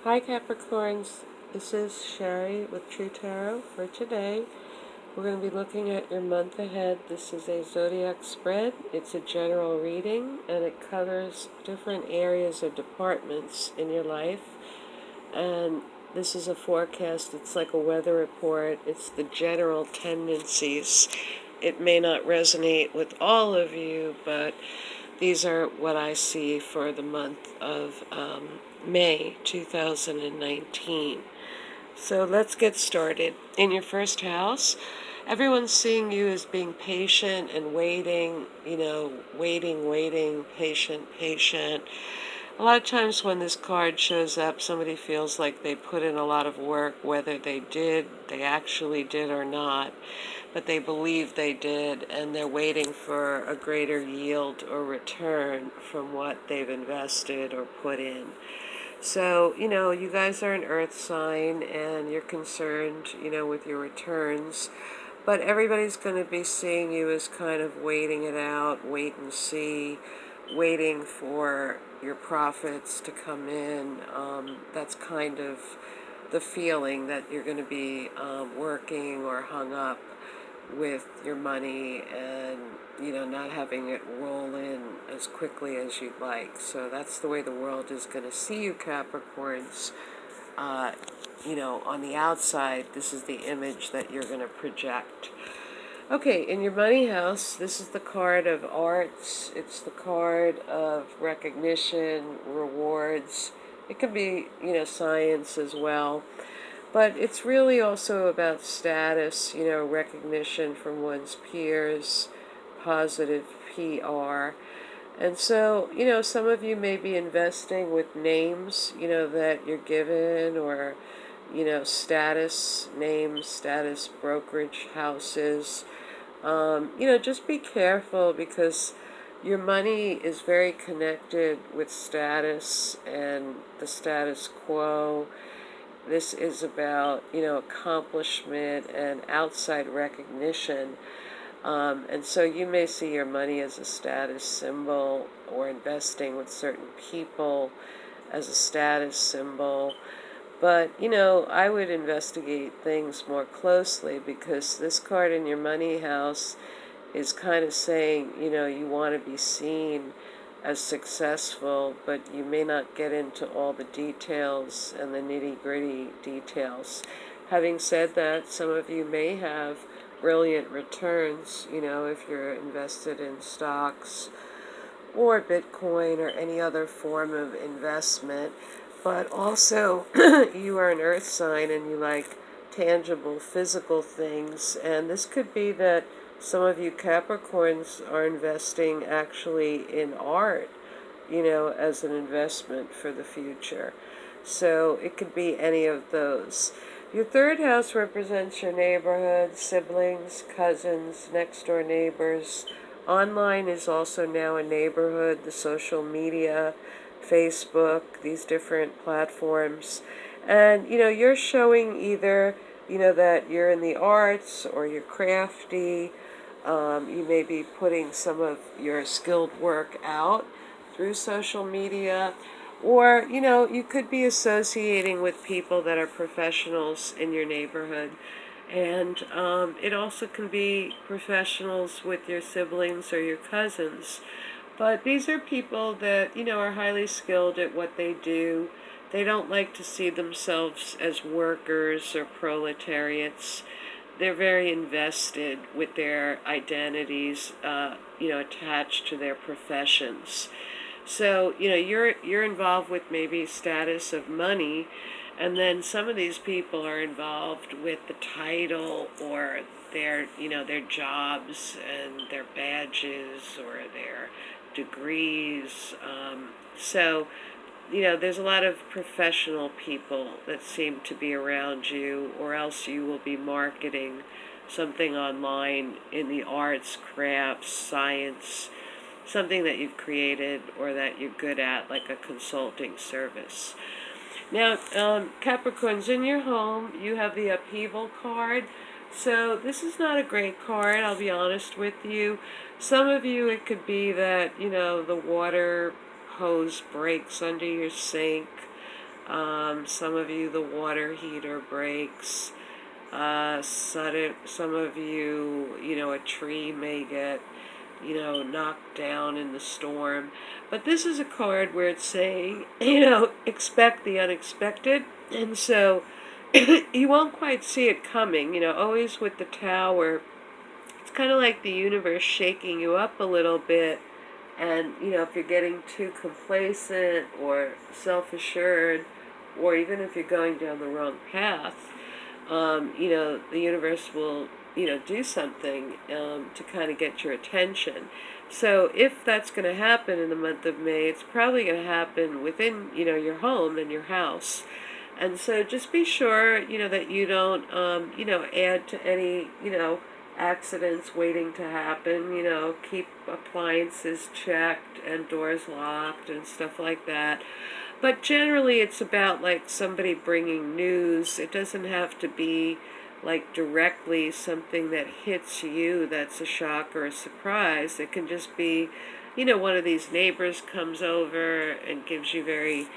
Hi Capricorns, this is Sherry with True Tarot for today. We're going to be looking at your month ahead. This is a zodiac spread. It's a general reading and it covers different areas or departments in your life. And this is a forecast. It's like a weather report. It's the general tendencies. It may not resonate with all of you, but these are what I see for the month of May 2019. So let's get started. In your first house, everyone's seeing you as being patient and waiting, waiting, patient. A lot of times when this card shows up, somebody feels like they put in a lot of work, whether they actually did or not, but they believe they did, and they're waiting for a greater yield or return from what they've invested or put in. So, you guys are an earth sign and you're concerned, with your returns. But everybody's going to be seeing you as kind of waiting it out, wait and see, waiting for your profits to come in. That's kind of the feeling that you're going to be working or hung up with your money and not having it roll in as quickly as you'd like. So that's the way the world is going to see you, Capricorns. uh, on the outside, this is the image that you're going to project. Okay, in your money house, this is the card of arts. It's the card of recognition, rewards. It could be, science as well. But it's really also about status, recognition from one's peers, positive PR. And so, some of you may be investing with names, that you're given, or, status names, status brokerage houses. Just be careful because your money is very connected with status and the status quo. This is about, accomplishment and outside recognition. And so you may see your money as a status symbol or investing with certain people as a status symbol. But, I would investigate things more closely because this card in your money house is kind of saying, you want to be seen as successful, but you may not get into all the details and the nitty-gritty details. Having said that, some of you may have brilliant returns, if you're invested in stocks or Bitcoin or any other form of investment. But also, you are an earth sign and you like tangible, physical things. And this could be that some of you Capricorns are investing actually in art, as an investment for the future. So it could be any of those. Your third house represents your neighborhood, siblings, cousins, next door neighbors. Online is also now a neighborhood, the social media, Facebook, these different platforms. And, you're showing either, that you're in the arts or you're crafty. You may be putting some of your skilled work out through social media. Or, you could be associating with people that are professionals in your neighborhood. And it also can be professionals with your siblings or your cousins. But these are people that, are highly skilled at what they do. They don't like to see themselves as workers or proletariats. They're very invested with their identities, attached to their professions. So, you're involved with maybe status of money, and then some of these people are involved with the title or their jobs and their badges or their degrees. So, there's a lot of professional people that seem to be around you, or else you will be marketing something online in the arts, crafts, science, something that you've created or that you're good at, like a consulting service. Now, Capricorns, in your home, you have the upheaval card. So this is not a great card, I'll be honest with you. Some of you, it could be that, the water hose breaks under your sink. Some of you, the water heater breaks. Some of you, a tree may get, knocked down in the storm. But this is a card where it's saying, expect the unexpected. And so you won't quite see it coming. Always with the Tower, it's kind of like the universe shaking you up a little bit. And, if you're getting too complacent or self-assured, or even if you're going down the wrong path, the universe will, do something to kind of get your attention. So if that's going to happen in the month of May, it's probably going to happen within, your home and your house. And so just be sure, that you don't, add to any, accidents waiting to happen. Keep appliances checked and doors locked and stuff like that. But generally it's about like somebody bringing news. It doesn't have to be like directly something that hits you that's a shock or a surprise. It can just be, one of these neighbors comes over and gives you very,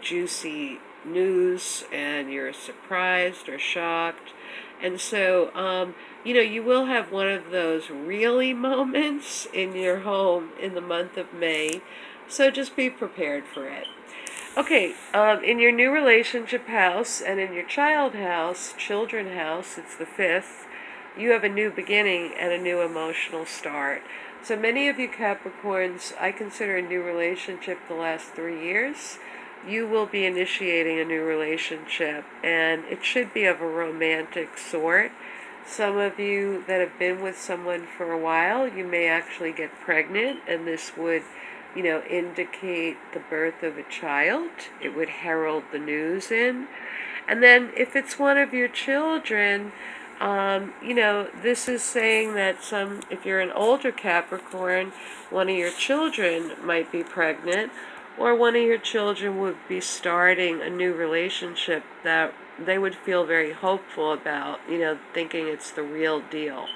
juicy news and you're surprised or shocked. And so, you will have one of those really moments in your home in the month of May. So just be prepared for it. Okay, in your new relationship house and in your children house, it's the fifth, you have a new beginning and a new emotional start. So many of you Capricorns, I consider a new relationship the last 3 years. You will be initiating a new relationship, and it should be of a romantic sort. Some of you that have been with someone for a while, you may actually get pregnant, and this would, indicate the birth of a child. It would herald the news in. And then if it's one of your children, this is saying that if you're an older Capricorn, one of your children might be pregnant, or one of your children would be starting a new relationship that they would feel very hopeful about, thinking it's the real deal.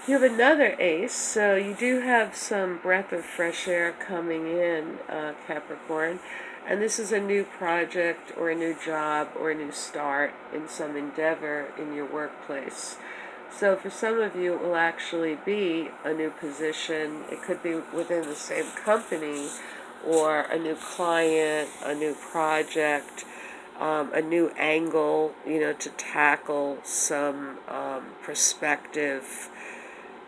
You have another ace, so you do have some breath of fresh air coming in, Capricorn. And this is a new project or a new job or a new start in some endeavor in your workplace. So for some of you, it will actually be a new position. It could be within the same company or a new client, a new project, a new angle, to tackle some prospective,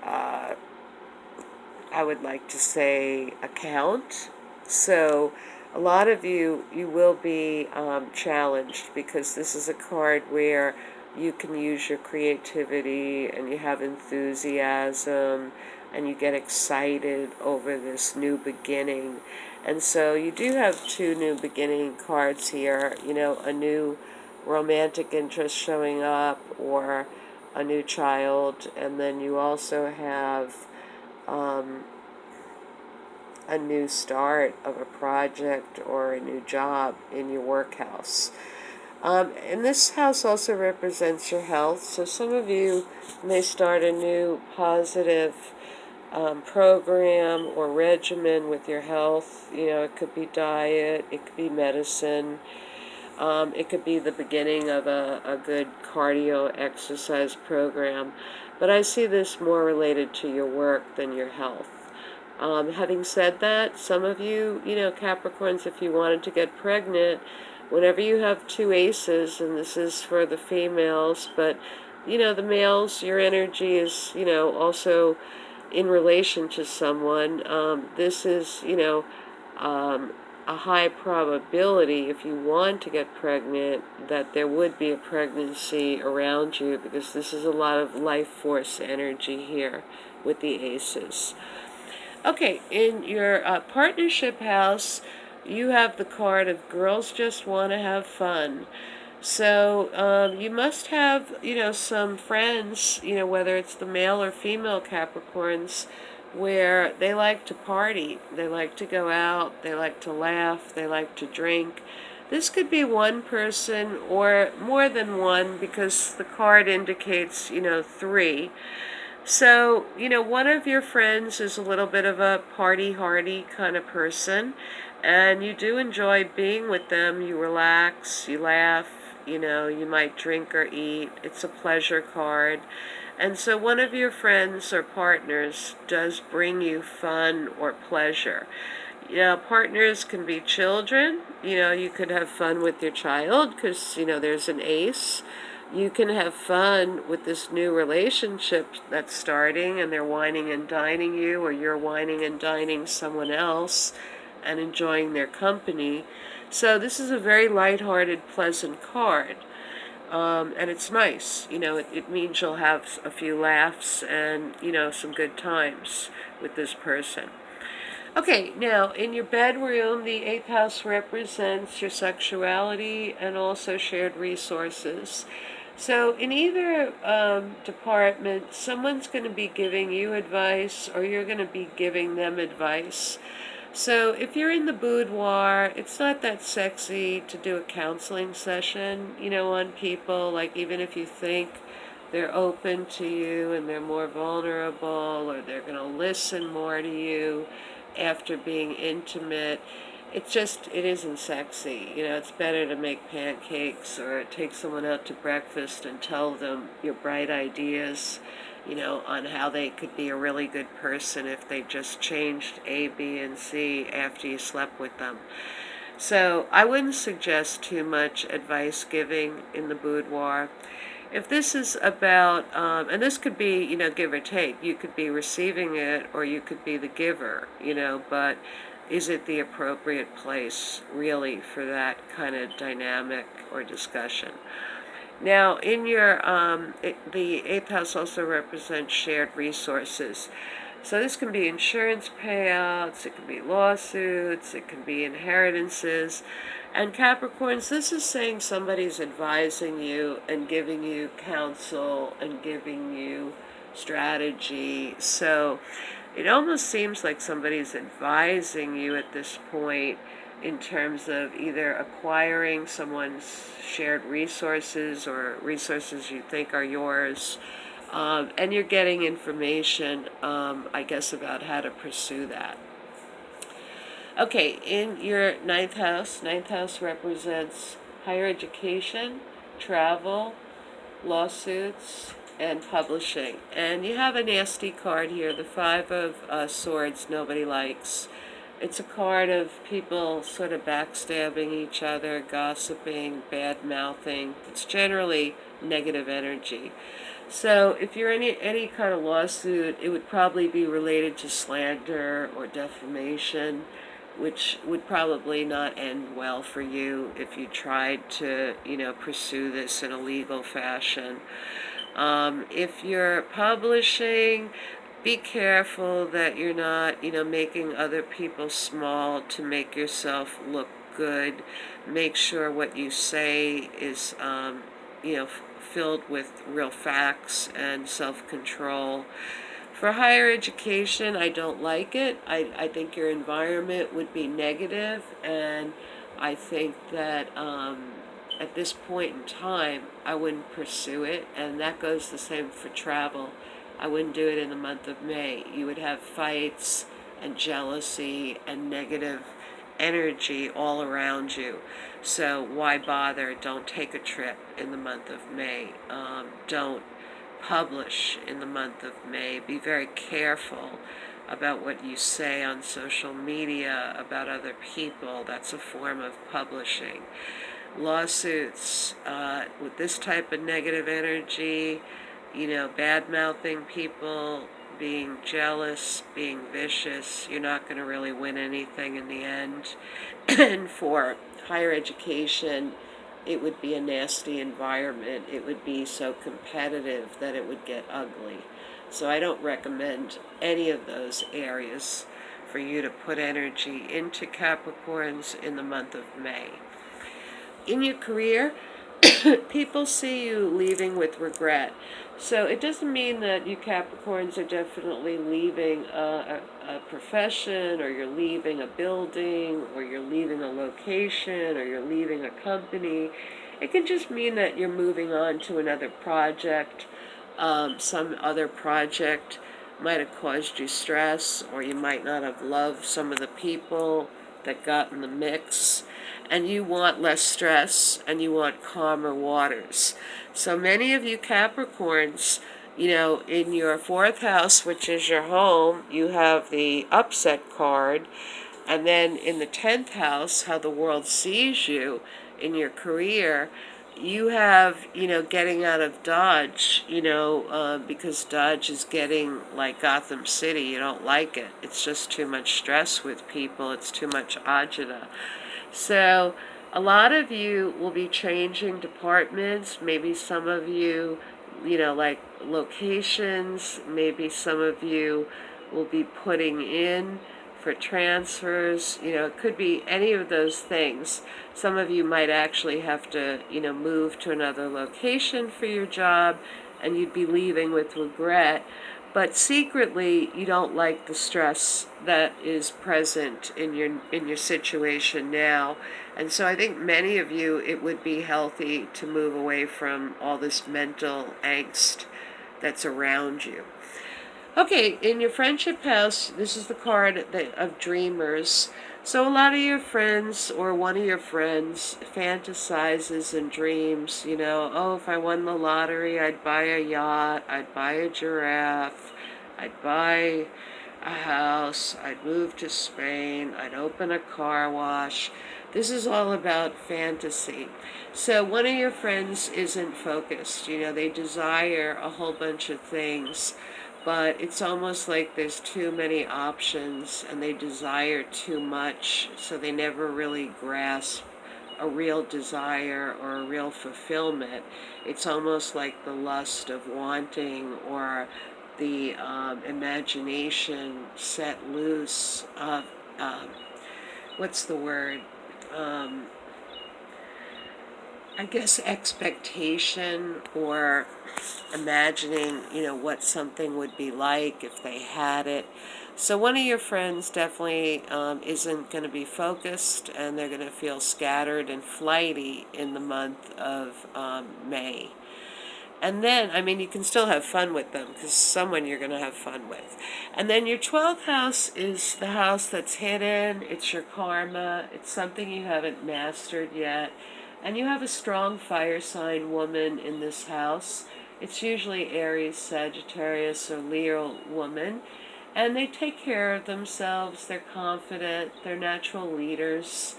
I would like to say, account. So a lot of you will be challenged, because this is a card where you can use your creativity and you have enthusiasm and you get excited over this new beginning. And so you do have 2 new beginning cards here, a new romantic interest showing up or a new child, and then you also have a new start of a project or a new job in your workhouse. And this house also represents your health, so some of you may start a new positive program or regimen with your health. It could be diet, it could be medicine, it could be the beginning of a good cardio exercise program. But I see this more related to your work than your health. Having said that, some of you, Capricorns, if you wanted to get pregnant, whenever you have 2 aces, and this is for the females, but, the males, your energy is, also in relation to someone. This is, a high probability, if you want to get pregnant, that there would be a pregnancy around you, because this is a lot of life force energy here with the aces. Okay, in your partnership house, you have the card of girls just want to have fun. So you must have, some friends, whether it's the male or female Capricorns, where they like to party, they like to go out, they like to laugh, they like to drink. This could be one person or more than one, because the card indicates, 3. So, one of your friends is a little bit of a party hardy kind of person. And you do enjoy being with them. You relax, you laugh, you might drink or eat. It's a pleasure card. And so one of your friends or partners does bring you fun or pleasure. Partners can be children. You could have fun with your child because, there's an ace. You can have fun with this new relationship that's starting and they're wining and dining you, or you're wining and dining someone else and enjoying their company. So this is a very lighthearted, pleasant card. And it's nice. It means you'll have a few laughs and, some good times with this person. Okay, now in your bedroom, the eighth house represents your sexuality and also shared resources. So in either department, someone's going to be giving you advice or you're going to be giving them advice. So if you're in the boudoir, it's not that sexy to do a counseling session, on people. Like, even if you think they're open to you and they're more vulnerable or they're going to listen more to you after being intimate, it isn't sexy. It's better to make pancakes or take someone out to breakfast and tell them your bright ideas, on how they could be a really good person if they just changed A, B, and C after you slept with them. So I wouldn't suggest too much advice giving in the boudoir. If this is about, and this could be, give or take, you could be receiving it or you could be the giver, but is it the appropriate place really for that kind of dynamic or discussion? Now, in the eighth house also represents shared resources. So this can be insurance payouts, it can be lawsuits, it can be inheritances. And Capricorns, this is saying somebody's advising you and giving you counsel and giving you strategy. So it almost seems like somebody's advising you at this point in terms of either acquiring someone's shared resources or resources you think are yours, and you're getting information, I guess, about how to pursue that. Okay, in your ninth house represents higher education, travel, lawsuits, and publishing. And you have a nasty card here, the Five of Swords, nobody likes. It's a card of people sort of backstabbing each other, gossiping, bad-mouthing. It's generally negative energy. So if you're in any kind of lawsuit, it would probably be related to slander or defamation, which would probably not end well for you if you tried to, pursue this in a legal fashion. If you're publishing, be careful that you're not, making other people small to make yourself look good. Make sure what you say is, filled with real facts and self-control. For higher education, I don't like it. I think your environment would be negative, and I think that at this point in time, I wouldn't pursue it, and that goes the same for travel. I wouldn't do it in the month of May. You would have fights and jealousy and negative energy all around you. So why bother? Don't take a trip in the month of May. Don't publish in the month of May. Be very careful about what you say on social media about other people. That's a form of publishing. Lawsuits with this type of negative energy, bad-mouthing people, being jealous, being vicious, you're not going to really win anything in the end. And for higher education, it would be a nasty environment. It would be so competitive that it would get ugly. So I don't recommend any of those areas for you to put energy into, Capricorns, in the month of May. In your career, people see you leaving with regret. So it doesn't mean that you Capricorns are definitely leaving a profession, or you're leaving a building, or you're leaving a location, or you're leaving a company. It can just mean that you're moving on to another project. Some other project might have caused you stress, or you might not have loved some of the people that got in the mix, and you want less stress and you want calmer waters. So many of you Capricorns, in your fourth house, which is your home, you have the upset card. And then in the 10th house, how the world sees you in your career, you have, getting out of Dodge, because Dodge is getting like Gotham City. You don't like it. It's just too much stress with people. It's too much agita. So a lot of you will be changing departments. Maybe some of you, like locations. Maybe some of you will be putting in for transfers. It could be any of those things. Some of you might actually have to, move to another location for your job, and you'd be leaving with regret. But secretly, you don't like the stress that is present in your situation now. And so I think many of you, it would be healthy to move away from all this mental angst that's around you. Okay, in your friendship house, this is the card of dreamers. So a lot of your friends or one of your friends fantasizes and dreams, oh, if I won the lottery, I'd buy a yacht, I'd buy a giraffe, I'd buy a house, I'd move to Spain, I'd open a car wash. This is all about fantasy. So one of your friends isn't focused, they desire a whole bunch of things, but it's almost like there's too many options and they desire too much, so they never really grasp a real desire or a real fulfillment. It's almost like the lust of wanting, or the imagination set loose of, what's the word? I guess expectation, or imagining, what something would be like if they had it. So one of your friends definitely isn't going to be focused, and they're going to feel scattered and flighty in the month of May. And then, you can still have fun with them, because someone you're going to have fun with. And then your 12th house is the house that's hidden. It's your karma. It's something you haven't mastered yet. And you have a strong fire sign woman in this house. It's usually Aries, Sagittarius, or Leo woman. And they take care of themselves. They're confident. They're natural leaders.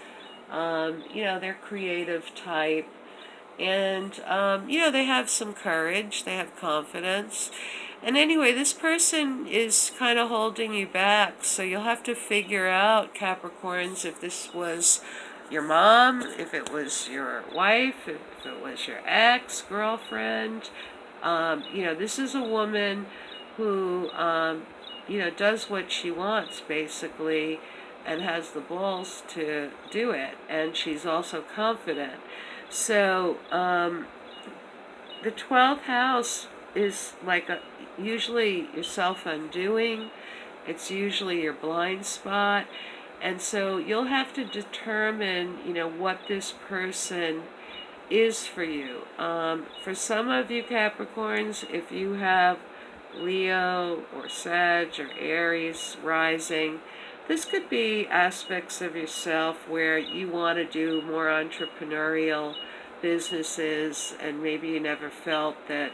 They're creative type. And, they have some courage, they have confidence. And anyway, this person is kind of holding you back, so you'll have to figure out, Capricorns, if this was your mom, if it was your wife, if it was your ex, girlfriend. This is a woman who, does what she wants, basically, and has the balls to do it, and she's also confident. So the 12th house is like usually your self-undoing. It's usually your blind spot. And so you'll have to determine, what this person is for you. For some of you Capricorns, if you have Leo or Sag or Aries rising, this could be aspects of yourself where you want to do more entrepreneurial businesses, and maybe you never felt that,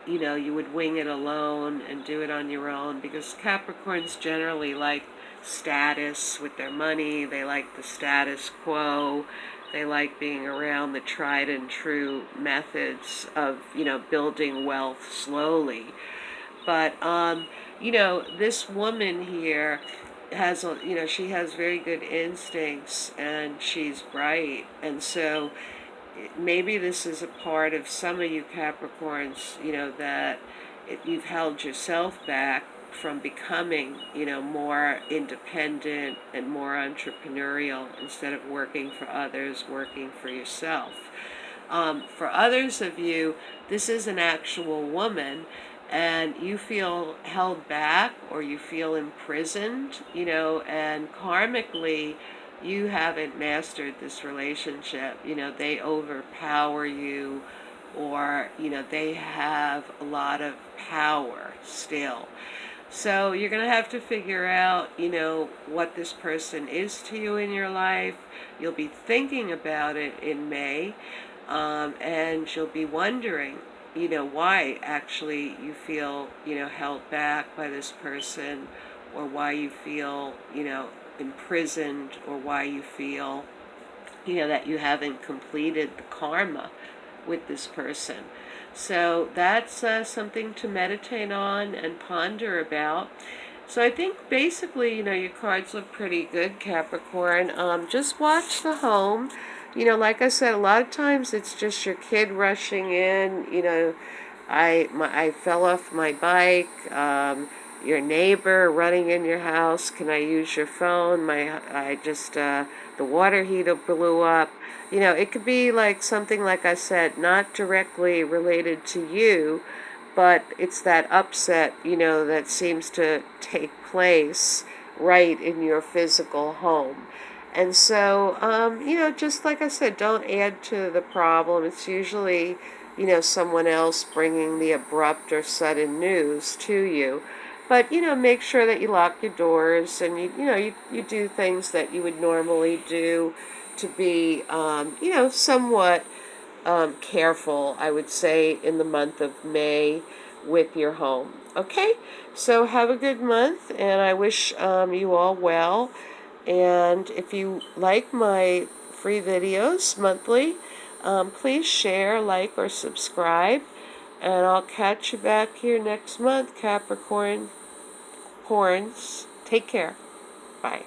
you would wing it alone and do it on your own, because Capricorns generally like status with their money. They like the status quo. They like being around the tried and true methods of, building wealth slowly. But, this woman here has, she has very good instincts, and she's bright. And so maybe this is a part of some of you Capricorns, that you've held yourself back from becoming, more independent and more entrepreneurial, instead of working for others, working for yourself. For others of you, this is an actual woman, and you feel held back or you feel imprisoned, and karmically, you haven't mastered this relationship. They overpower you, or, they have a lot of power still. So you're going to have to figure out, what this person is to you in your life. You'll be thinking about it in May, and you'll be wondering, why actually you feel, held back by this person, or why you feel, imprisoned, or why you feel, that you haven't completed the karma with this person. So that's something to meditate on and ponder about. So I think basically, your cards look pretty good, Capricorn. Just watch the home. Like I said, a lot of times it's just your kid rushing in. I fell off my bike. Your neighbor running in your house. Can I use your phone? The water heater blew up. It could be like something, like I said, not directly related to you, but it's that upset, that seems to take place right in your physical home. And so, just like I said, don't add to the problem. It's usually, someone else bringing the abrupt or sudden news to you. But, make sure that you lock your doors, and you do things that you would normally do to be, somewhat careful, I would say, in the month of May with your home. Okay? So have a good month, and I wish you all well. And if you like my free videos monthly, please share, like, or subscribe. And I'll catch you back here next month, Capricorn. Horns. Take care. Bye.